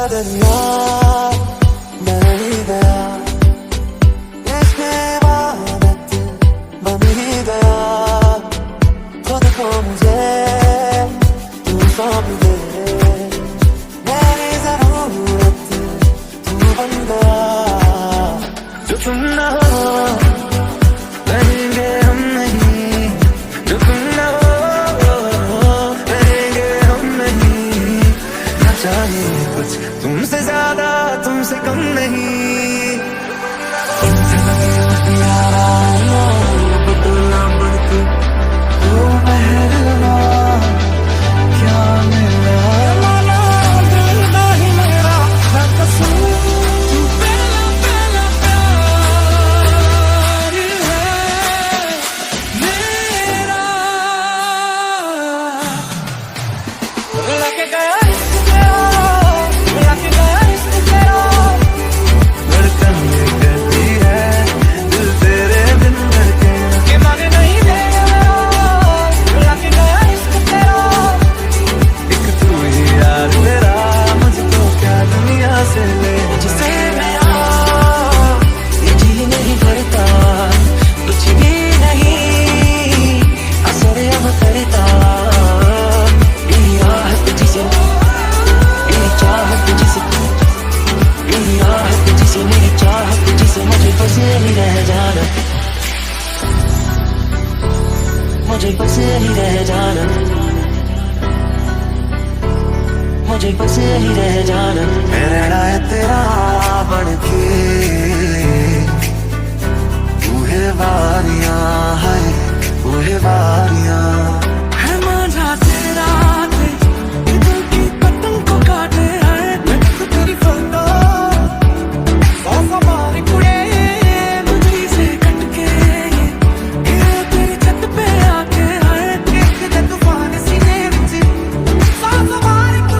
का दरिया बह ही गया, इसमें इबादत बन ही गया। खुद को मुझे तू सौंप दे, मेरी जरूरत तू बन गया। जो तुम ना हो रहेंगे हम नहीं, जो तुम ना हो रहेंगे हम नहीं। ना चाहिए कुछ तुमसे ज्यादा, तुमसे कम नहीं। तुमसे लगे यारा बदला बढ़ के तू पहलवा क्या मिला। माना दिल नहीं मेरा ना कसूर, तू पहला पहला प्यार है मेरा। लगे गया इश्क तेरा, लगे गया इश्क तेरा। धड़कन ये कहती है दिल तेरे बिन धड़के के मांगे नहीं देगा मेरा। लगे गया इश्क तेरा, एक तू ही यार मेरा। मुझको क्या दुनिया से ले, जिसे मेरा ये जी नहीं करता, कुछ भी नहीं असर अब करता। ये आहत जिसे, ये चाहत जिसे, ये आहत जिसे, मेरी चाहत जिसे मुझे बस यही रह जाना, मुझे बस यही रह जाना, मुझे बस यही रह जाना। रहना है तेरा बन के।